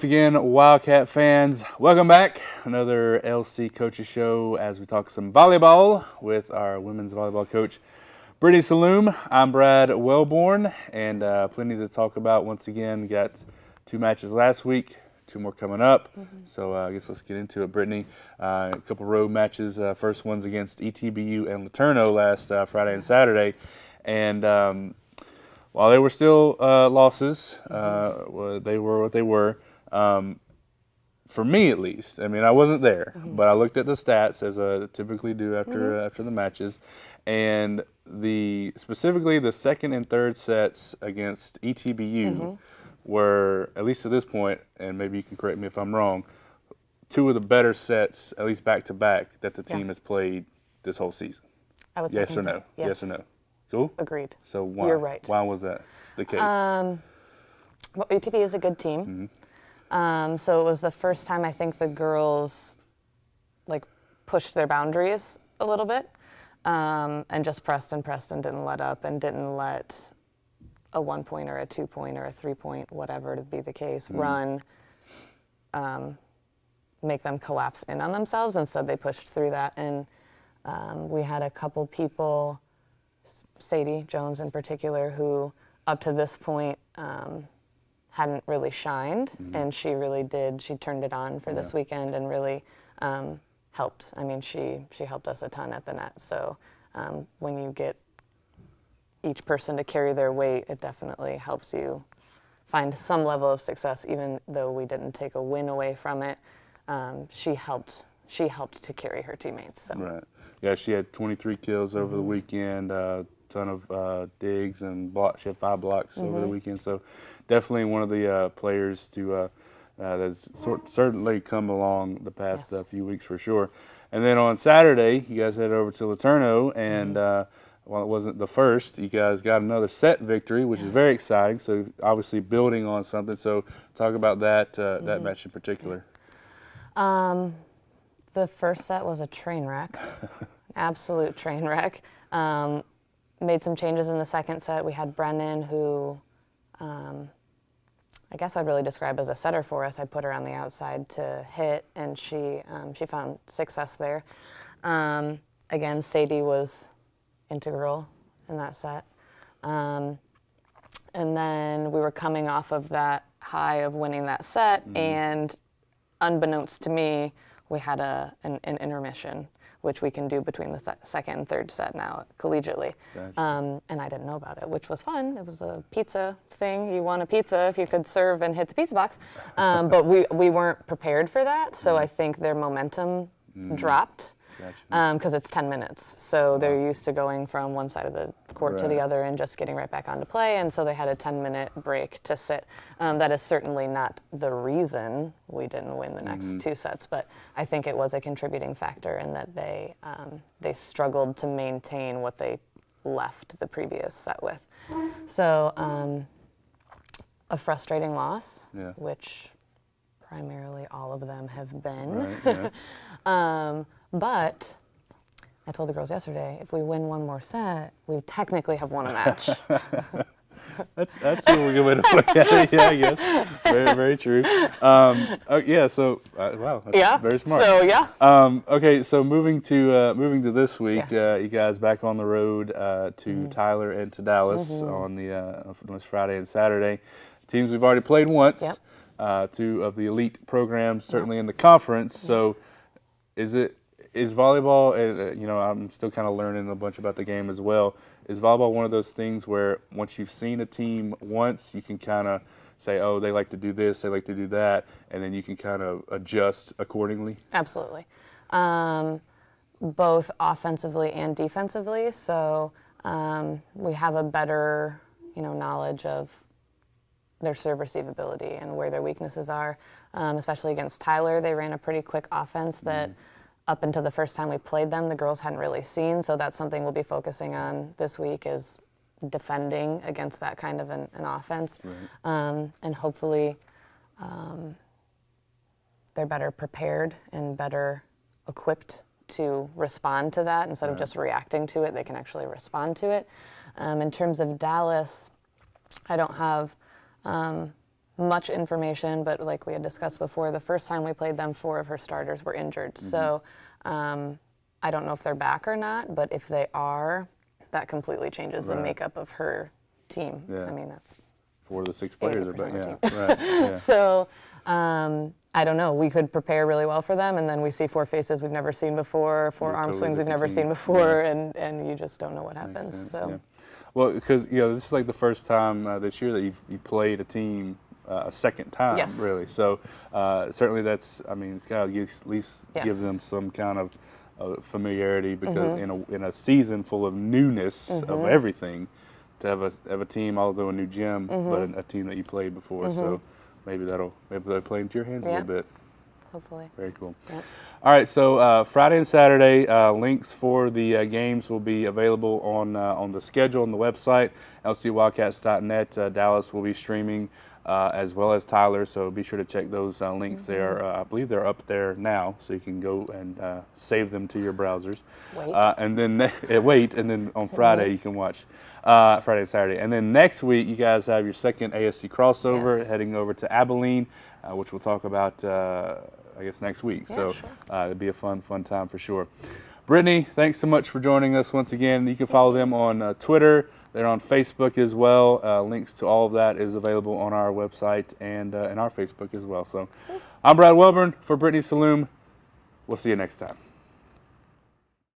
once again, Wildcat fans, welcome back. Another LC Coaches Show as we talk some volleyball with our women's volleyball coach, Brittany Salloum. I'm Brad Wellborn, and plenty to talk about. Once again, got 2 matches last week, 2 more coming up. So I guess let's get into it, Brittany. A couple road matches. First one's against ETBU and Laterno last Friday and Saturday. And while they were still losses, they were what they were. For me, at least. I mean, I wasn't there, but I looked at the stats as I typically do after the matches, and specifically the second and third sets against ETBU were, at least at this point, and maybe you can correct me if I'm wrong, 2 of the better sets, at least back to back, that the team has played this whole season. I would say yes or no? Yes or no? Cool. Agreed. So why? You're right. Why was that the case? Well, UTB is a good team. So it was the first time I think the girls pushed their boundaries a little bit, and just pressed and didn't let up and didn't let a 1-point or a 2-point or a 3-point, whatever to be the case, run, make them collapse in on themselves. Instead, they pushed through that, and we had a couple people, Sadie Jones in particular, who up to this point hadn't really shined, and she really did. She turned it on for this weekend and really helped. I mean, she helped us a ton at the net. So when you get each person to carry their weight, it definitely helps you find some level of success, even though we didn't take a win away from it. She helped to carry her teammates. So. Right. Yeah, she had 23 kills over the weekend, ton of digs and blocks. She had 5 blocks over the weekend. So definitely one of the players to that's certainly come along the past few weeks for sure. And then on Saturday, you guys headed over to Laterno, and while it wasn't the first, you guys got another set victory, which is very exciting. So obviously building on something. So talk about that that match in particular. The first set was a train wreck, absolute train wreck. Made some changes in the second set. We had Brennan, who I guess I'd really describe as a setter for us. I put her on the outside to hit, and she found success there. Again, Sadie was integral in that set. And then we were coming off of that high of winning that set, and unbeknownst to me, we had an intermission, which we can do between the second and third set now collegiately. Gotcha. And I didn't know about it, which was fun. It was a pizza thing. You want a pizza if you could serve and hit the pizza box. But we weren't prepared for that, so I think their momentum dropped. Because it's 10 minutes. So they're used to going from one side of the court to the other and just getting right back onto play. And so they had a 10-minute break to sit. That is certainly not the reason we didn't win the next 2 sets, but I think it was a contributing factor in that they struggled to maintain what they left the previous set with. So a frustrating loss, which primarily all of them have been. Right, but I told the girls yesterday, if we win one more set, we technically have won a match. That's a good way to look at it. Yeah, I guess. Very, very true. So wow, that's very smart. So okay, so moving to this week, you guys back on the road to Tyler and to Dallas on this Friday and Saturday. Teams we've already played once. 2 of the elite programs, certainly in the conference. So, is volleyball? I'm still kind of learning a bunch about the game as well. Is volleyball one of those things where once you've seen a team once, you can kind of say, oh, they like to do this, they like to do that, and then you can kind of adjust accordingly? Absolutely. Both offensively and defensively. So we have a better, knowledge of their serve receive ability and where their weaknesses are, especially against Tyler. They ran a pretty quick offense that up until the first time we played them, the girls hadn't really seen. So that's something we'll be focusing on this week, is defending against that kind of an offense. And hopefully they're better prepared and better equipped to respond to that. Instead of just reacting to it, they can actually respond to it. In terms of Dallas, I don't have much information, but like we had discussed before, the first time we played them, 4 of her starters were injured. So I don't know if they're back or not, but if they are, that completely changes the makeup of her team. Yeah. I mean, that's 4 of the 6 players are back. 80% of Yeah, our right. Yeah. So I don't know. We could prepare really well for them, and then we see 4 faces we've never seen before, 4 arm totally swings we've different never team. seen before, and you just don't know what happens. Sense, So. yeah. Well, because this is like the first time this year that you played a team a second time, Yes. really. So certainly that's, I mean, it's got to at least Yes. give them some kind of familiarity, because in a season full of newness of everything, to have a team, although a new gym, but a team that you played before. So maybe that'll play into your hands a little bit. Hopefully. Very cool. Yep. All right, so Friday and Saturday, links for the games will be available on the schedule on the website, lcwildcats.net. Dallas will be streaming as well as Tyler, so be sure to check those links there. I believe they're up there now, so you can go and save them to your browsers. Wait. And then wait, and then on Friday you can watch Friday and Saturday. And then next week you guys have your second ASC crossover, heading over to Abilene, which we'll talk about I guess next week. Yeah, so sure. it'll be a fun time for sure. Brittany, thanks so much for joining us once again. You can follow them on Twitter. They're on Facebook as well. Links to all of that is available on our website and our Facebook as well. So I'm Brad Welburn for Brittany Salloum. We'll see you next time.